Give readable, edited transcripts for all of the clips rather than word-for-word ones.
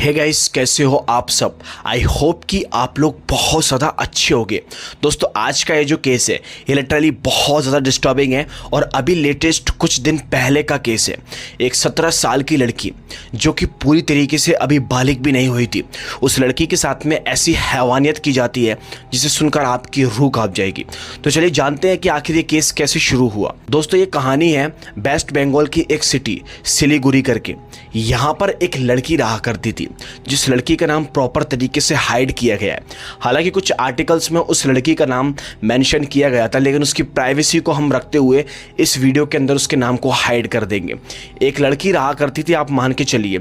Hey guys, कैसे हो आप सब। आई होप कि आप लोग बहुत ज़्यादा अच्छे होंगे। दोस्तों, आज का ये जो केस है ये लिटरली बहुत ज़्यादा डिस्टर्बिंग है और अभी लेटेस्ट कुछ दिन पहले का केस है। एक 17 साल की लड़की जो कि पूरी तरीके से अभी बालिग भी नहीं हुई थी, उस लड़की के साथ में ऐसी हैवानियत की जाती है जिसे सुनकर आपकी रूह कांप जाएगी। तो चलिए जानते हैं कि आखिर ये केस कैसे शुरू हुआ। दोस्तों, ये कहानी है वेस्ट बंगाल की एक सिटी सिलीगुड़ी करके। यहाँ पर एक लड़की रहा करती थी जिस लड़की का नाम प्रॉपर तरीके से हाइड किया गया है। हालांकि कुछ आर्टिकल्स में उस लड़की का नाम मेंशन किया गया था, लेकिन उसकी प्राइवेसी को हम रखते हुए इस वीडियो के अंदर उसके नाम को हाइड कर देंगे। एक लड़की रहा करती थी, आप मान के चलिए,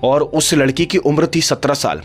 और उस लड़की की उम्र थी 17 साल।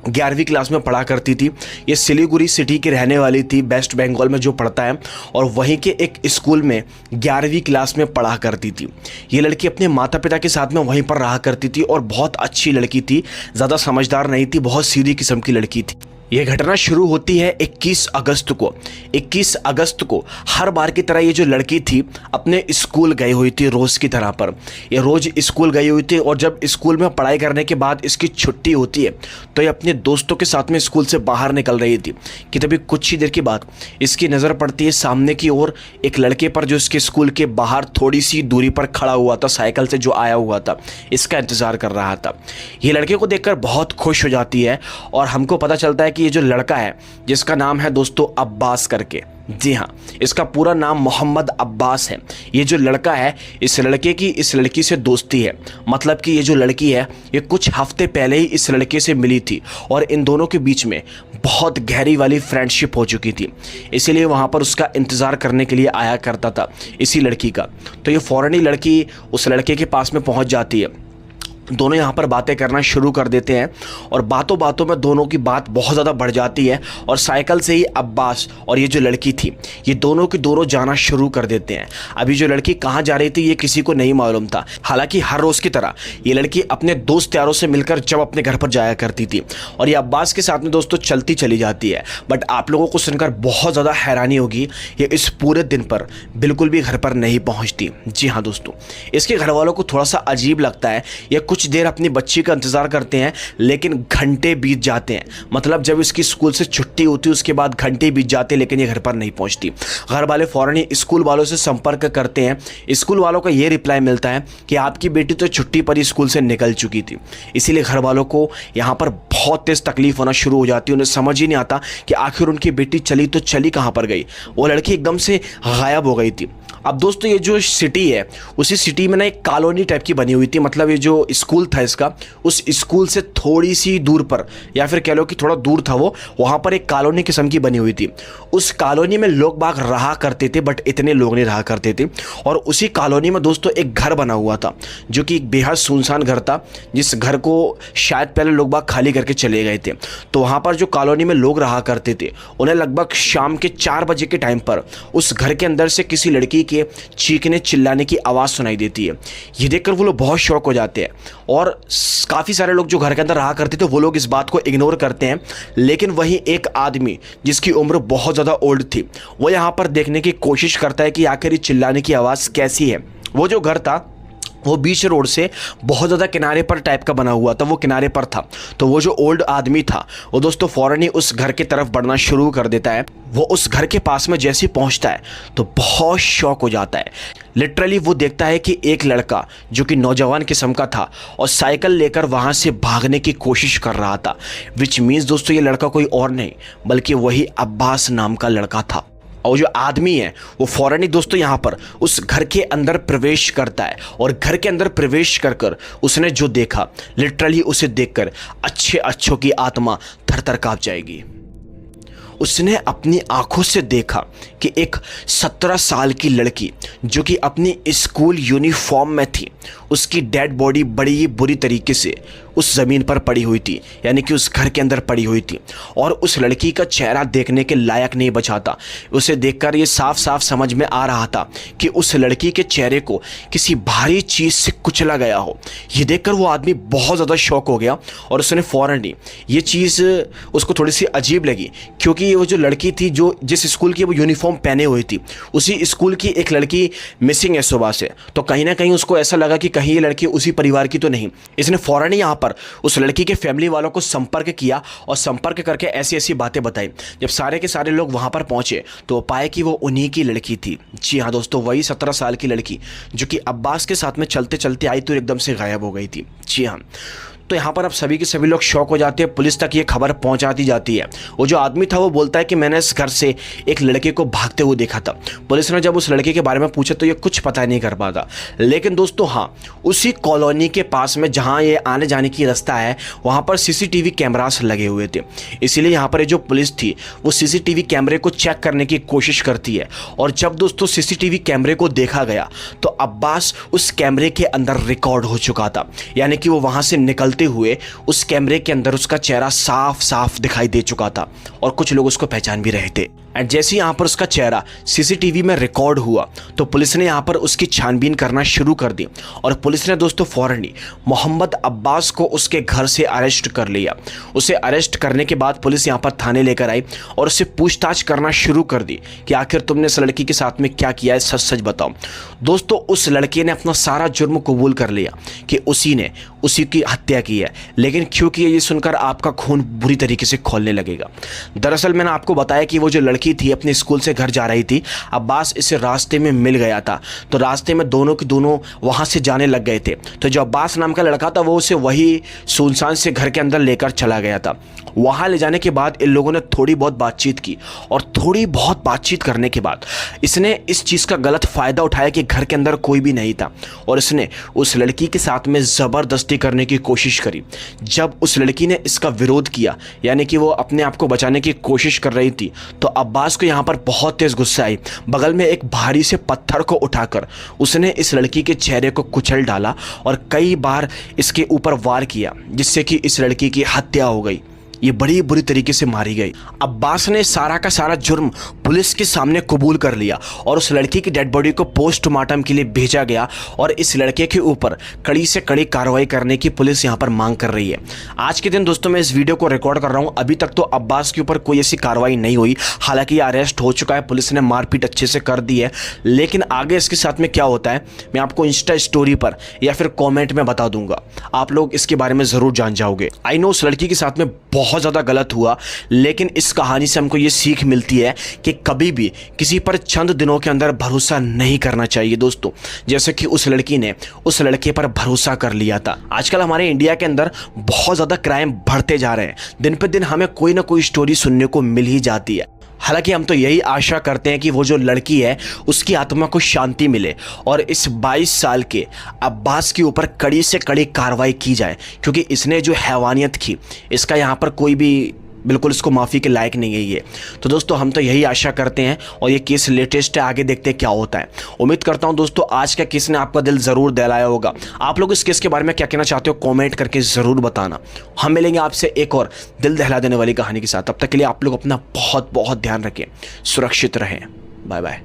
11वीं क्लास में पढ़ा करती थी। ये सिलीगुड़ी सिटी की रहने वाली थी, वेस्ट बंगाल में जो पढ़ता है, और वहीं के एक स्कूल में 11वीं क्लास में पढ़ा करती थी। ये लड़की अपने माता पिता के साथ में वहीं पर रहा करती थी और बहुत अच्छी लड़की थी, ज़्यादा समझदार नहीं थी, बहुत सीधी किस्म की लड़की थी। यह घटना शुरू होती है 21 अगस्त को। 21 अगस्त को हर बार की तरह ये जो लड़की थी अपने स्कूल गई हुई थी रोज़ की तरह पर। ये रोज़ स्कूल गई हुई थी और जब स्कूल में पढ़ाई करने के बाद इसकी छुट्टी होती है तो ये अपने दोस्तों के साथ में स्कूल से बाहर निकल रही थी कि तभी कुछ ही देर के बाद इसकी नज़र पड़ती है सामने की ओर एक लड़के पर जो इसके स्कूल के बाहर थोड़ी सी दूरी पर खड़ा हुआ था, साइकिल से जो आया हुआ था, इसका इंतज़ार कर रहा था। ये लड़के को देखकर बहुत खुश हो जाती है और हमको पता चलता है कि ये जो लड़का है जिसका नाम है दोस्तों अब्बास करके, जी हाँ, इसका पूरा नाम मोहम्मद अब्बास है। ये जो लड़का है, इस लड़के की इस लड़की से दोस्ती है। मतलब कि ये जो लड़की है ये कुछ हफ्ते पहले ही इस लड़के से मिली थी और इन दोनों के बीच में बहुत गहरी वाली फ्रेंडशिप हो चुकी थी। इसीलिए वहाँ पर उसका इंतज़ार करने के लिए आया करता था इसी लड़की का। तो ये फ़ौरन ही लड़की उस लड़के के पास में पहुँच जाती है। दोनों यहाँ पर बातें करना शुरू कर देते हैं और बातों बातों में दोनों की बात बहुत ज़्यादा बढ़ जाती है और साइकिल से ही अब्बास और ये जो लड़की थी ये दोनों की दोनों जाना शुरू कर देते हैं। अभी जो लड़की कहाँ जा रही थी ये किसी को नहीं मालूम था। हालांकि हर रोज़ की तरह ये लड़की अपने दोस्त यारों से मिलकर जब अपने घर पर जाया करती थी और ये अब्बास के साथ में दोस्तों चलती चली जाती है। बट आप लोगों को सुनकर बहुत ज़्यादा हैरानी होगी, ये इस पूरे दिन पर बिल्कुल भी घर पर नहीं पहुँचती। जी हाँ दोस्तों, इसके घर वालों को थोड़ा सा अजीब लगता है। ये कुछ देर अपनी बच्ची का इंतजार करते हैं लेकिन घंटे बीत जाते हैं। मतलब जब इसकी स्कूल से छुट्टी होती है उसके बाद घंटे बीत जाते हैं लेकिन ये घर पर नहीं पहुंचती। घर वाले फौरन ही स्कूल वालों से संपर्क करते हैं। स्कूल वालों का ये रिप्लाई मिलता है कि आपकी बेटी तो छुट्टी पर ही स्कूल से निकल चुकी थी। इसीलिए घर वालों को यहाँ पर बहुत तेज तकलीफ होना शुरू हो जाती है। उन्हें समझ ही नहीं आता कि आखिर उनकी बेटी चली तो चली कहाँ पर गई। वो लड़की एकदम से गायब हो गई थी। अब दोस्तों, ये जो सिटी है उसी सिटी में ना एक कॉलोनी टाइप की बनी हुई थी। मतलब ये जो स्कूल था इसका, उस स्कूल से थोड़ी सी दूर पर, या फिर कह लो कि थोड़ा दूर था वो, वहाँ पर एक कॉलोनी किस्म की बनी हुई थी। उस कॉलोनी में लोग बाग रहा करते थे बट इतने लोग नहीं रहा करते थे। और उसी कॉलोनी में दोस्तों एक घर बना हुआ था जो कि एक बेहद सुनसान घर था, जिस घर को शायद पहले लोग बाग खाली करके चले गए थे। तो वहाँ पर जो कॉलोनी में लोग रहा करते थे उन्हें लगभग शाम के 4 बजे के टाइम पर उस घर के अंदर से किसी लड़की के चीखने चिल्लाने की आवाज़ सुनाई देती है। ये देखकर वो लोग बहुत शॉक हो जाते हैं और काफ़ी सारे लोग जो घर के अंदर रहा करते थे वो लोग इस बात को इग्नोर करते हैं। लेकिन वहीं एक आदमी जिसकी उम्र बहुत ज़्यादा ओल्ड थी वो यहाँ पर देखने की कोशिश करता है कि आखिर ये चिल्लाने की आवाज़ कैसी है। वो जो घर था वो बीच रोड से बहुत ज़्यादा किनारे पर टाइप का बना हुआ था, वो किनारे पर था। तो वो जो ओल्ड आदमी था वो दोस्तों फ़ौरन ही उस घर की तरफ बढ़ना शुरू कर देता है। वो उस घर के पास में जैसे ही पहुंचता है तो बहुत शॉक हो जाता है। लिटरली वो देखता है कि एक लड़का जो कि नौजवान किस्म का था और साइकिल लेकर वहाँ से भागने की कोशिश कर रहा था। विच मीन्स दोस्तों ये लड़का कोई और नहीं बल्कि वही अब्बास नाम का लड़का था। और जो आदमी है वो फौरन ही दोस्तों यहाँ पर उस घर के अंदर प्रवेश करता है और घर के अंदर प्रवेश कर कर उसने जो देखा, लिटरली उसे देखकर अच्छों की आत्मा थर थर काँप जाएगी। उसने अपनी आंखों से देखा कि एक 17 साल की लड़की जो कि अपनी स्कूल यूनिफॉर्म में थी, उसकी डेड बॉडी बड़ी ही बुरी तरीके से उस ज़मीन पर पड़ी हुई थी, यानी कि उस घर के अंदर पड़ी हुई थी। और उस लड़की का चेहरा देखने के लायक नहीं बचा था। उसे देखकर ये साफ साफ समझ में आ रहा था कि उस लड़की के चेहरे को किसी भारी चीज़ से कुचला गया हो। ये देखकर वो आदमी बहुत ज़्यादा शॉक हो गया और उसने फ़ौरन ही ये चीज़ उसको थोड़ी सी अजीब लगी, क्योंकि वो जो लड़की थी जो जिस स्कूल की वो यूनिफॉर्म पहने हुई थी उसी स्कूल की एक लड़की मिसिंग है सुबह से। तो कहीं ना कहीं उसको ऐसा लगा कि कहीं ये लड़की उसी परिवार की तो नहीं। इसने फौरन ही यहाँ पर उस लड़की के फैमिली वालों को संपर्क किया और संपर्क करके ऐसी ऐसी बातें बताई। जब सारे के सारे लोग वहाँ पर पहुँचे तो पाए कि वो उन्हीं की लड़की थी। जी हाँ दोस्तों, वही 17 साल की लड़की जो कि अब्बास के साथ में चलते चलते आई तो एकदम से गायब हो गई थी। जी हाँ, तो यहाँ पर अब सभी के सभी लोग शॉक हो जाते हैं। पुलिस तक ये खबर पहुँचाती जाती है। वो जो आदमी था वो बोलता है कि मैंने इस घर से एक लड़के को भागते हुए देखा था। पुलिस ने जब उस लड़के के बारे में पूछा तो ये कुछ पता नहीं कर पाता। लेकिन दोस्तों हाँ, उसी कॉलोनी के पास में जहाँ ये आने जाने की रास्ता है वहाँ पर CCTV कैमरास लगे हुए थे। इसीलिए यहाँ पर जो पुलिस थी वो CCTV कैमरे को चेक करने की कोशिश करती है। और जब दोस्तों CCTV कैमरे को देखा गया तो अब्बास उस कैमरे के अंदर रिकॉर्ड हो चुका था। यानी कि वो वहाँ से निकल हुए उस कैमरे के अंदर उसका चेहरा साफ साफ दिखाई दे चुका था और कुछ लोग उसको पहचान भी रहे थे। एंड जैसे ही यहाँ पर उसका चेहरा CCTV में रिकॉर्ड हुआ तो पुलिस ने यहाँ पर उसकी छानबीन करना शुरू कर दी और पुलिस ने दोस्तों फौरन ही मोहम्मद अब्बास को उसके घर से अरेस्ट कर लिया। उसे अरेस्ट करने के बाद पुलिस यहाँ पर थाने लेकर आई और उससे पूछताछ करना शुरू कर दी कि आखिर तुमने इस लड़की के साथ में क्या किया है, सच सच बताओ। दोस्तों उस लड़के ने अपना सारा जुर्म कबूल कर लिया कि उसी ने उसी की हत्या की है। लेकिन क्योंकि ये सुनकर आपका खून बुरी तरीके से खौलने लगेगा। दरअसल मैंने आपको बताया कि वो जो लड़की थी अपने स्कूल से घर जा रही थी, अब्बास इसे रास्ते में मिल गया था। तो रास्ते में दोनों के दोनों वहां से जाने लग गए थे। तो जो अब्बास नाम का लड़का था वो उसे वही सुनसान से घर के अंदर लेकर चला गया था। वहां ले जाने के बाद इन लोगों ने थोड़ी बहुत बातचीत की और थोड़ी बहुत बातचीत करने के बाद इसने इस चीज़ का गलत फ़ायदा उठाया कि घर के अंदर कोई भी नहीं था और इसने उस लड़की के साथ में ज़बरदस्ती करने की कोशिश करी। जब उस लड़की ने इसका विरोध किया, यानी कि वो अपने आप को बचाने की कोशिश कर रही थी, तो अब्बास को यहाँ पर बहुत तेज़ गुस्सा आई। बगल में एक भारी से पत्थर को उठाकर उसने इस लड़की के चेहरे को कुचल डाला और कई बार इसके ऊपर वार किया, जिससे कि इस लड़की की हत्या हो गई। ये बड़ी बुरी तरीके से मारी गई। अब्बास ने सारा का सारा जुर्म पुलिस के सामने कबूल कर लिया और उस लड़की की डेड बॉडी को पोस्टमार्टम के लिए भेजा गया और इस लड़के के ऊपर कड़ी से कड़ी कार्रवाई करने की पुलिस यहाँ पर मांग कर रही है। आज के दिन दोस्तों मैं इस वीडियो को रिकॉर्ड कर रहा हूँ। अभी तक तो अब्बास के ऊपर कोई ऐसी कार्रवाई नहीं हुई। हालांकि अरेस्ट हो चुका है, पुलिस ने मारपीट अच्छे से कर दी है। लेकिन आगे इसके साथ में क्या होता है मैं आपको इंस्टा स्टोरी पर या फिर कॉमेंट में बता दूंगा। आप लोग इसके बारे में ज़रूर जान जाओगे। आई नो उस लड़की के साथ में बहुत ज़्यादा गलत हुआ, लेकिन इस कहानी से हमको ये सीख मिलती है कि कभी भी किसी पर चंद दिनों के अंदर भरोसा नहीं करना चाहिए दोस्तों, जैसे कि उस लड़की ने उस लड़के पर भरोसा कर लिया था। आजकल हमारे इंडिया के अंदर बहुत ज़्यादा क्राइम बढ़ते जा रहे हैं। दिन पे दिन हमें कोई ना कोई स्टोरी सुनने को मिल ही जाती है। हालांकि हम तो यही आशा करते हैं कि वो जो लड़की है उसकी आत्मा को शांति मिले और इस 22 साल के अब्बास के ऊपर कड़ी से कड़ी कार्रवाई की जाए, क्योंकि इसने जो हैवानियत की इसका यहाँ पर कोई भी बिल्कुल इसको माफ़ी के लायक नहीं है ये। तो दोस्तों हम तो यही आशा करते हैं और ये केस लेटेस्ट है, आगे देखते हैं क्या होता है। उम्मीद करता हूं दोस्तों आज का केस ने आपका दिल ज़रूर दहलाया होगा। आप लोग इस केस के बारे में क्या कहना चाहते हो कमेंट करके ज़रूर बताना। हम मिलेंगे आपसे एक और दिल दहला देने वाली कहानी के साथ। तब तक के लिए आप लोग अपना बहुत बहुत ध्यान रखें, सुरक्षित रहें। Bye bye.